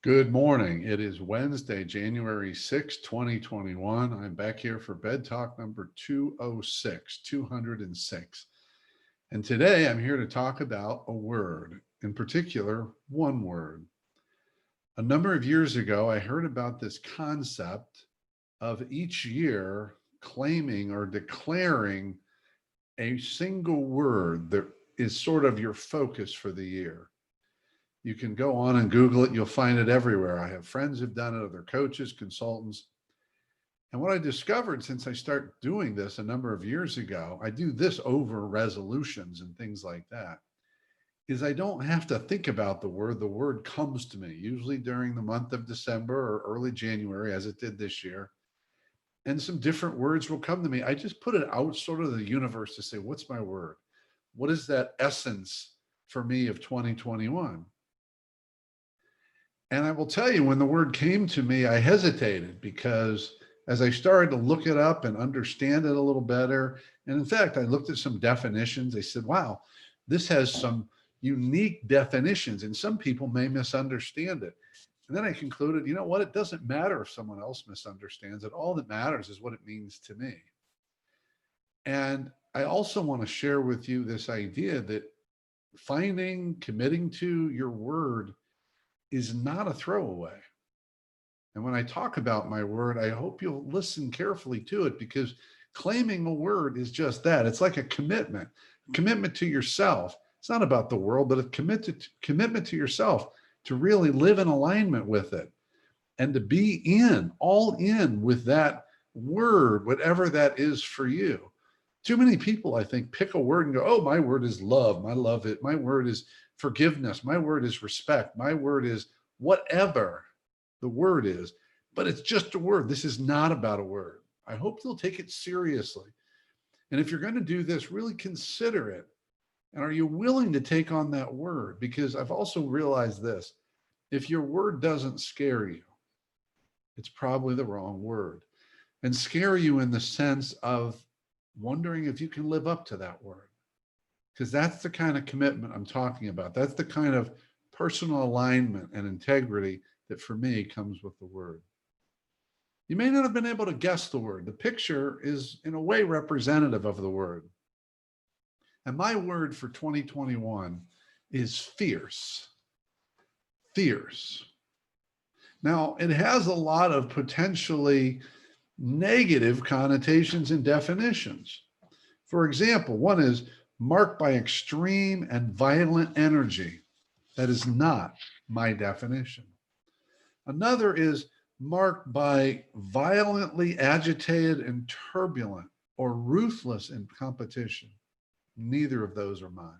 Good morning. It is Wednesday, January 6, 2021. I'm back here for Bed Talk number 206, 206. And today I'm here to talk about a word, in particular, one word. A number of years ago, I heard about this concept of each year claiming or declaring a single word that is sort of your focus for the year. You can go on and Google it. You'll find it everywhere. I have friends who've done it, other coaches, consultants. And what I discovered since I started doing this a number of years ago, I do this over resolutions and things like that, is I don't have to think about the word. The word comes to me, usually during the month of December or early January, as it did this year. And some different words will come to me. I just put it out sort of the universe to say, what's my word? What is that essence for me of 2021? And I will tell you, when the word came to me, I hesitated because as I started to look it up and understand it a little better, and in fact, I looked at some definitions. I said, wow, this has some unique definitions and some people may misunderstand it. And then I concluded, you know what? It doesn't matter if someone else misunderstands it. All that matters is what it means to me. And I also want to share with you this idea that committing to your word is not a throwaway. And when I talk about my word, I hope you'll listen carefully to it, because claiming a word is just that. It's like a commitment to yourself. It's not about the world, but a commitment to yourself to really live in alignment with it and to be all in with that word, whatever that is for you. Too many people, I think, pick a word and go, oh, my word is love. I love it. My word is forgiveness. My word is respect. My word is whatever the word is, but it's just a word. This is not about a word. I hope you'll take it seriously. And if you're going to do this, really consider it. And are you willing to take on that word? Because I've also realized this, if your word doesn't scare you, it's probably the wrong word. And scare you in the sense of wondering if you can live up to that word. Because that's the kind of commitment I'm talking about. That's the kind of personal alignment and integrity that for me comes with the word. You may not have been able to guess the word. The picture is in a way representative of the word. And my word for 2021 is fierce. Fierce. Now, it has a lot of potentially negative connotations and definitions. For example, one is marked by extreme and violent energy. That is not my definition. Another is marked by violently agitated and turbulent or ruthless in competition. Neither of those are mine.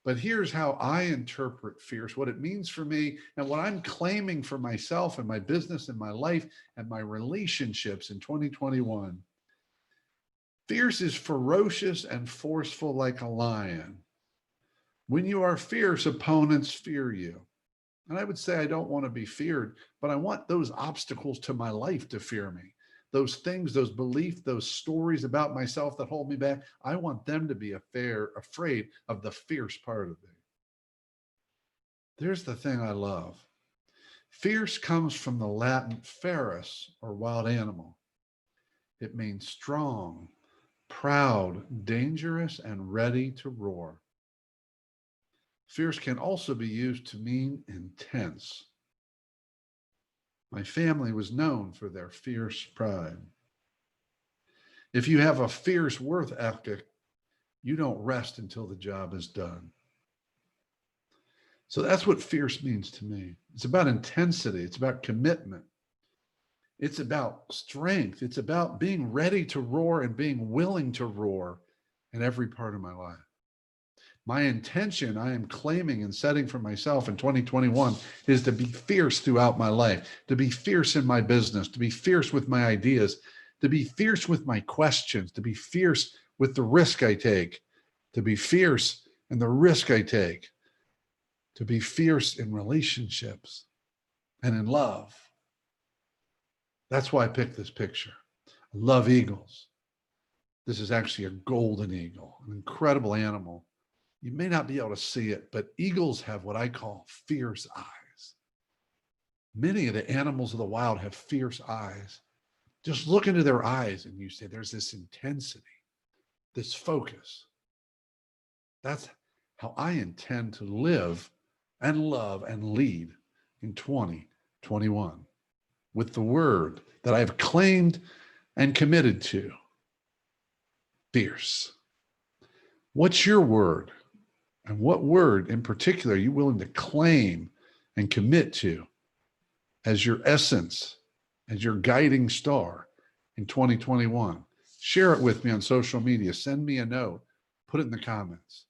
But here's how I interpret fierce, what it means for me, and what I'm claiming for myself and my business and my life and my relationships in 2021. Fierce is ferocious and forceful like a lion. When you are fierce, opponents fear you. And I would say I don't want to be feared, but I want those obstacles to my life to fear me. Those things, those beliefs, those stories about myself that hold me back, I want them to be afraid of the fierce part of me. There's the thing I love. Fierce comes from the Latin ferus, or wild animal. It means strong, proud, dangerous, and ready to roar. Fierce can also be used to mean intense. My family was known for their fierce pride. If you have a fierce work ethic, you don't rest until the job is done. So that's what fierce means to me. It's about intensity. It's about commitment. It's about strength. It's about being ready to roar and being willing to roar in every part of my life. My intention, I am claiming and setting for myself in 2021, is to be fierce throughout my life, to be fierce in my business, to be fierce with my ideas, to be fierce with my questions, to be fierce with the risk I take, to be fierce in the risk I take, to be fierce in relationships and in love. That's why I picked this picture. I love eagles. This is actually a golden eagle, an incredible animal. You may not be able to see it, but eagles have what I call fierce eyes. Many of the animals of the wild have fierce eyes. Just look into their eyes and you say, there's this intensity, this focus. That's how I intend to live and love and lead in 2021 with the word that I've claimed and committed to. Fierce. What's your word? And what word in particular are you willing to claim and commit to as your essence, as your guiding star in 2021? Share it with me on social media. Send me a note. Put it in the comments.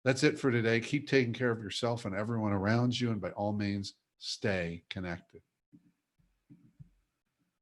That's it for today. Keep taking care of yourself and everyone around you. And by all means, stay connected.